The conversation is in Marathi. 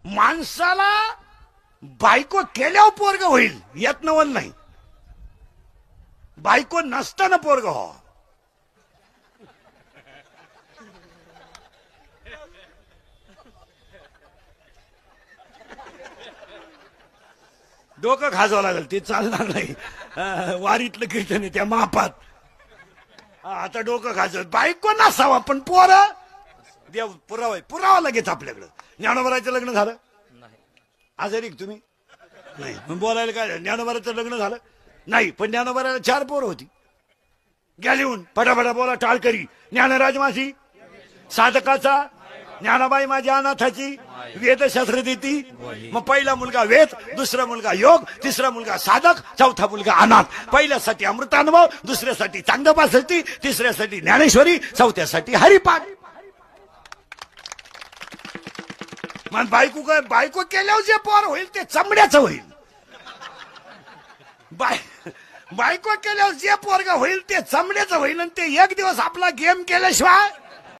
माणसाला बायको केल्यावर पोरग होईल यात नवल नाही, बायको नसताना पोरग हो. डोकं खाजावं लागेल, ते चालणार नाही. वारीतलं कीर्तन आहे त्या मापात. आता डोकं खाजत बायको नसावा पण पोर देव पुरावा, पुरावा लगेच आपल्याकडं. ज्ञानोबाराचं लग्न झालं आजारी तुम्ही नाही, मग बोलायला काय? ज्ञानोबाराचं लग्न झालं नाही, पण ज्ञानोबाराला 4 पोरं होती. गेलीहून फटाफटा बोला टाळकरी. ज्ञानराज माझी साधकाचा, ज्ञानाबाई माझ्या अनाथाची, वेदशास्त्र देती. मग पहिला मुलगा वेद, दुसरा मुलगा योग, तिसरा मुलगा साधक, चौथा मुलगा अनाथ. पहिल्यासाठी अमृतानुभव, दुसऱ्यासाठी चांगदेवपासष्टी, तिसऱ्यासाठी ज्ञानेश्वरी, चौथ्यासाठी हरिपाठ. मग बायको केल्यावर जे पोर होईल ते चमड्याचं होईल. बायको केल्यावर जे पोरग होईल ते चमड्याचं होईल. आणि ते एक दिवस आपला गेम केल्याशिवाय